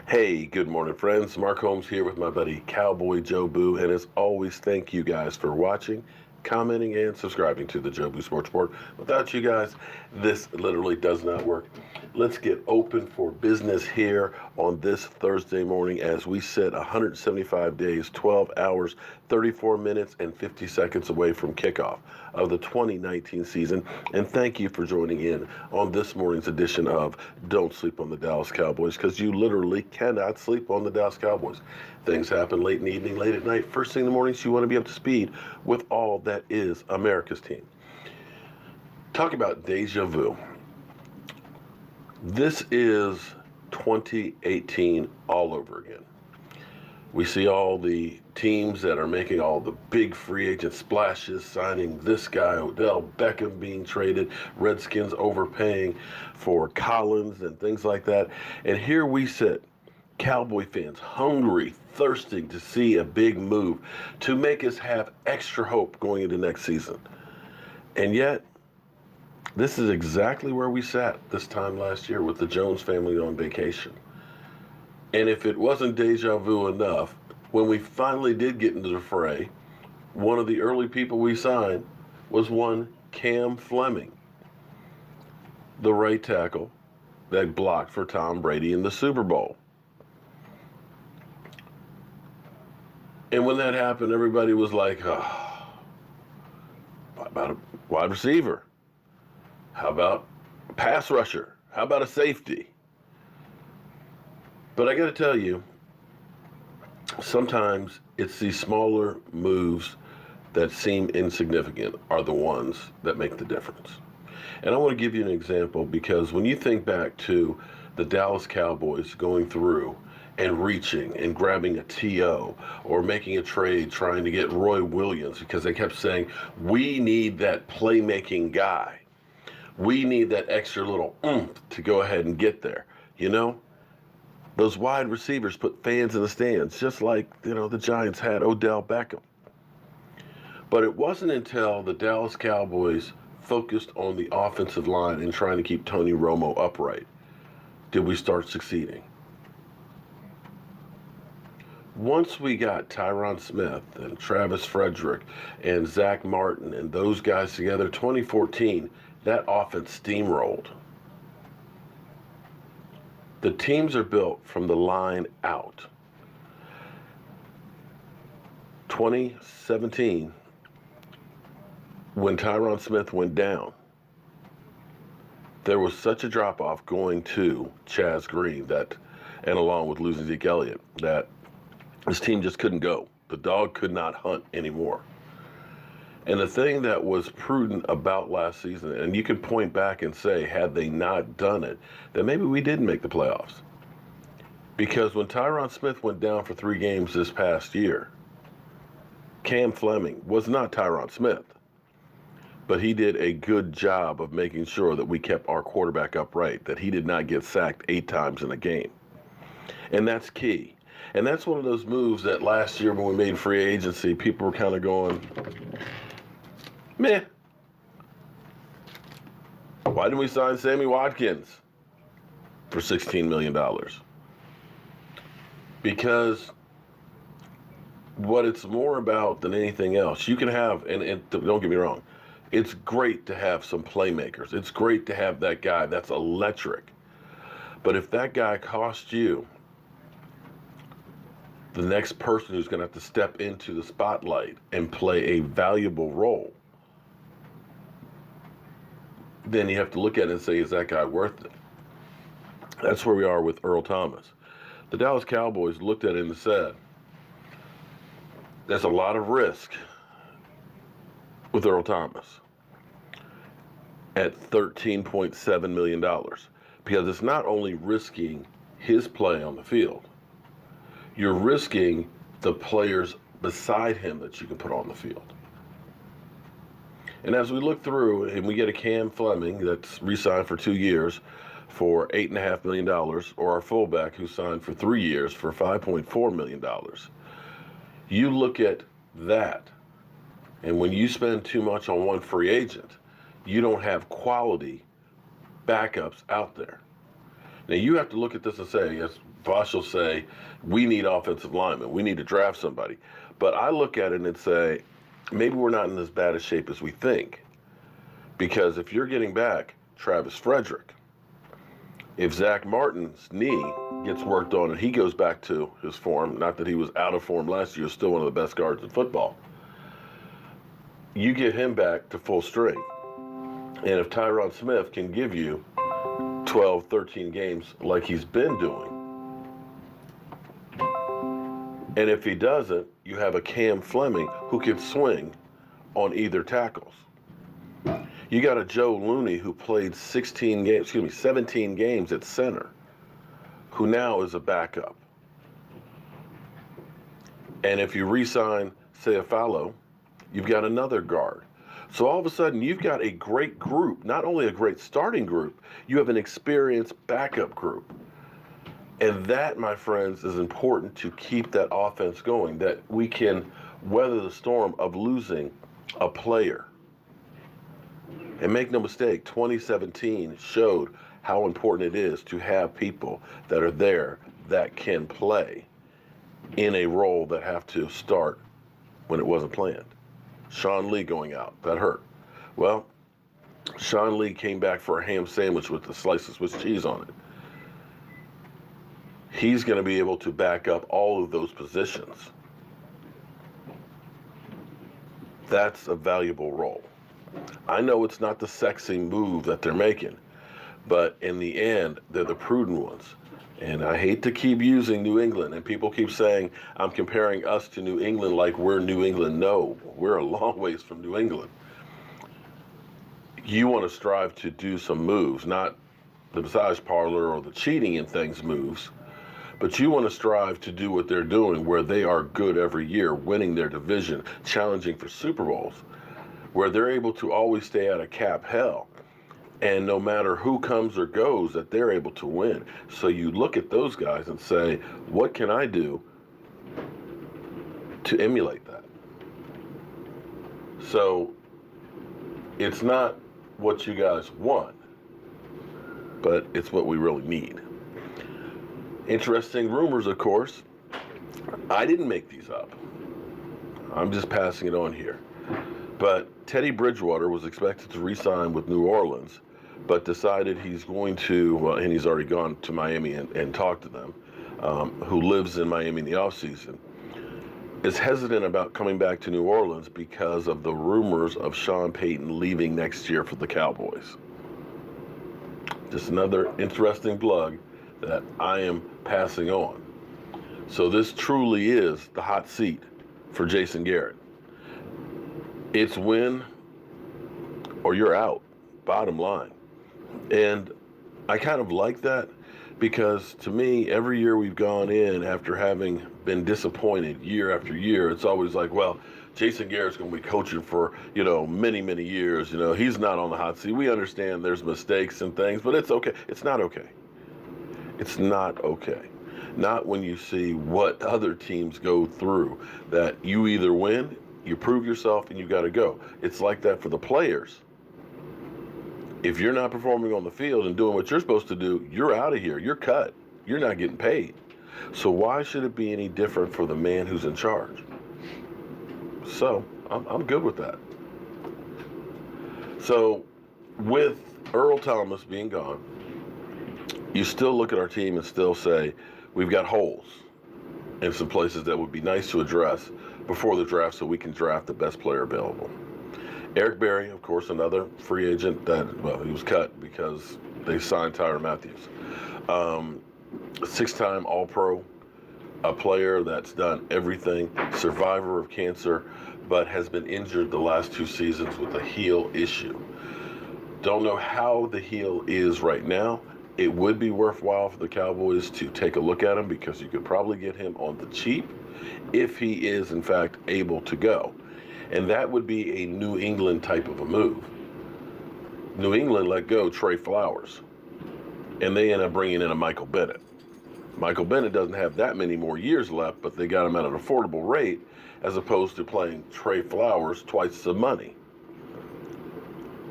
Hey, good morning, friends. Mark Holmes here with my buddy Cowboy Joe Boo, and as always, thank you guys for watching, commenting, and subscribing to the Joe Boo Sports Board. Without you guys, this literally does not work. Let's get open for business here on this Thursday morning as we sit 175 days, 12 hours, 34 minutes, and 50 seconds away from kickoff of the 2019 season. And thank you for joining in on this morning's edition of Don't Sleep on the Dallas Cowboys, because you literally cannot sleep on the Dallas Cowboys. Things happen late in the evening, late at night, first thing in the morning, so you want to be up to speed with all that is America's team. Talk about deja vu. This is 2018 all over again. We see all the teams that are making all the big free agent splashes, signing this guy, Odell Beckham being traded, Redskins overpaying for Collins and things like that. And here we sit, Cowboy fans, hungry, thirsting to see a big move to make us have extra hope going into next season. And yet, this is exactly where we sat this time last year with the Jones family on vacation. And if it wasn't deja vu enough, when we finally did get into the fray, one of the early people we signed was one Cam Fleming, the right tackle that blocked for Tom Brady in the Super Bowl. And when that happened, everybody was like, oh, how about a wide receiver? How about a pass rusher? How about a safety? But I got to tell you, sometimes it's these smaller moves that seem insignificant are the ones that make the difference. And I want to give you an example, because when you think back to the Dallas Cowboys going through and reaching and grabbing a TO or making a trade trying to get Roy Williams, because they kept saying, we need that playmaking guy. We need that extra little oomph to go ahead and get there. You know, those wide receivers put fans in the stands, just like, the Giants had Odell Beckham. But it wasn't until the Dallas Cowboys focused on the offensive line and trying to keep Tony Romo upright did we start succeeding. Once we got Tyron Smith and Travis Frederick and Zach Martin and those guys together, 2014, that offense steamrolled. The teams are built from the line out. 2017, when Tyron Smith went down, there was such a drop-off going to Chaz Green and along with losing Zeke Elliott, that this team just couldn't go. The dog could not hunt anymore. And the thing that was prudent about last season, and you can point back and say, had they not done it, then maybe we didn't make the playoffs. Because when Tyron Smith went down for 3 games this past year, Cam Fleming was not Tyron Smith, but he did a good job of making sure that we kept our quarterback upright, that he did not get sacked 8 times in a game. And that's key. And that's one of those moves that last year when we made free agency, people were kind of going, meh. Why didn't we sign Sammy Watkins for $16 million? Because what it's more about than anything else, you can have, and don't get me wrong, it's great to have some playmakers. It's great to have that guy that's electric. But if that guy costs you the next person who's going to have to step into the spotlight and play a valuable role, then you have to look at it and say, is that guy worth it? That's where we are with Earl Thomas. The Dallas Cowboys looked at it and said, there's a lot of risk with Earl Thomas at $13.7 million, because it's not only risking his play on the field, you're risking the players beside him that you can put on the field. And as we look through and we get a Cam Fleming that's re-signed for 2 years for $8.5 million, or our fullback who signed for 3 years for $5.4 million, you look at that, and when you spend too much on one free agent, you don't have quality backups out there. Now, you have to look at this and say, yes, Bosch will say, we need offensive linemen. We need to draft somebody. But I look at it and say, maybe we're not in as bad a shape as we think. Because if you're getting back Travis Frederick, if Zach Martin's knee gets worked on and he goes back to his form, not that he was out of form last year, still one of the best guards in football, you get him back to full strength. And if Tyron Smith can give you 12, 13 games like he's been doing, and if he doesn't, you have a Cam Fleming who can swing on either tackles. You got a Joe Looney who played 17 games at center, who now is a backup. And if you re-sign Seafalo, you've got another guard. So all of a sudden, you've got a great group, not only a great starting group, you have an experienced backup group. And that, my friends, is important to keep that offense going, that we can weather the storm of losing a player. And make no mistake, 2017 showed how important it is to have people that are there that can play in a role that have to start when it wasn't planned. Sean Lee going out, that hurt. Well, Sean Lee came back for a ham sandwich with the slice of Swiss cheese on it. He's going to be able to back up all of those positions. That's a valuable role. I know it's not the sexy move that they're making, but in the end, they're the prudent ones. And I hate to keep using New England, and people keep saying I'm comparing us to New England like we're New England. No, we're a long ways from New England. You want to strive to do some moves, not the massage parlor or the cheating in things moves, but you want to strive to do what they're doing, where they are good every year, winning their division, challenging for Super Bowls, where they're able to always stay out of cap hell. And no matter who comes or goes, that they're able to win. So you look at those guys and say, what can I do to emulate that? So it's not what you guys want, but it's what we really need. Interesting rumors, of course. I didn't make these up. I'm just passing it on here. But Teddy Bridgewater was expected to re-sign with New Orleans, but decided he's going to, and he's already gone to Miami and talked to them, who lives in Miami in the offseason, is hesitant about coming back to New Orleans because of the rumors of Sean Payton leaving next year for the Cowboys. Just another interesting plug that I am passing on. So this truly is the hot seat for Jason Garrett. It's win or you're out, bottom line. And I kind of like that because to me, every year we've gone in after having been disappointed year after year, it's always like, well, Jason Garrett's going to be coaching for, many, many years. He's not on the hot seat. We understand there's mistakes and things, but it's okay. It's not okay. It's not okay. Not when you see what other teams go through, that you either win, you prove yourself, and you got to go. It's like that for the players. If you're not performing on the field and doing what you're supposed to do, you're out of here. You're cut. You're not getting paid. So why should it be any different for the man who's in charge? So I'm good with that. So with Earl Thomas being gone, you still look at our team and still say we've got holes in some places that would be nice to address before the draft so we can draft the best player available. Eric Berry, of course, another free agent that, well, he was cut because they signed Tyron Matthews. Six-time All-Pro, a player that's done everything, survivor of cancer, but has been injured the last 2 seasons with a heel issue. Don't know how the heel is right now. It would be worthwhile for the Cowboys to take a look at him because you could probably get him on the cheap if he is, in fact, able to go. And that would be a New England type of a move. New England let go Trey Flowers, and they end up bringing in a Michael Bennett. Michael Bennett doesn't have that many more years left, but they got him at an affordable rate as opposed to playing Trey Flowers twice the money.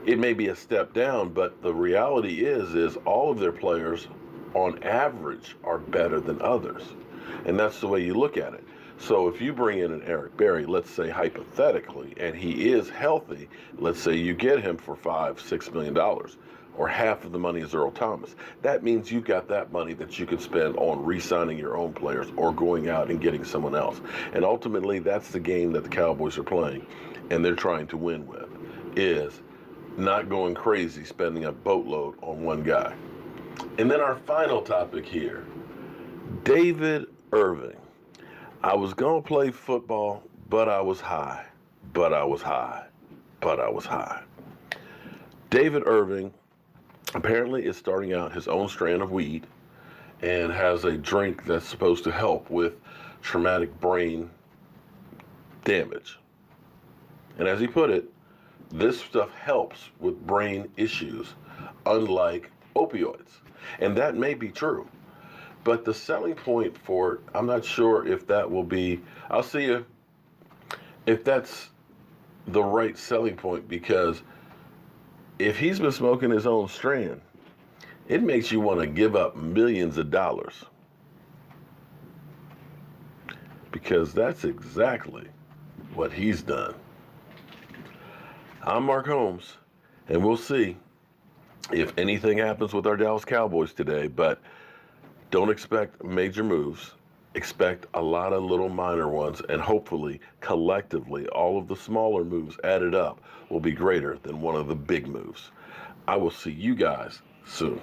It may be a step down, but the reality is all of their players on average, are better than others. And that's the way you look at it. So if you bring in an Eric Berry, let's say hypothetically, and he is healthy, let's say you get him for $5-6 million, or half of the money is Earl Thomas. That means you've got that money that you could spend on re-signing your own players or going out and getting someone else. And ultimately, that's the game that the Cowboys are playing, and they're trying to win with, is not going crazy spending a boatload on one guy. And then our final topic here, David Irving. I was going to play football, but I was high, but I was high, but I was high. David Irving apparently is starting out his own strand of weed and has a drink that's supposed to help with traumatic brain damage. And as he put it, this stuff helps with brain issues, unlike opioids. And that may be true. But the selling point for it, I'm not sure if that will be, I'll see if that's the right selling point, because if he's been smoking his own strand, it makes you want to give up millions of dollars. Because that's exactly what he's done. I'm Mark Holmes, and we'll see if anything happens with our Dallas Cowboys today, but don't expect major moves. Expect a lot of little minor ones, and hopefully, collectively, all of the smaller moves added up will be greater than one of the big moves. I will see you guys soon.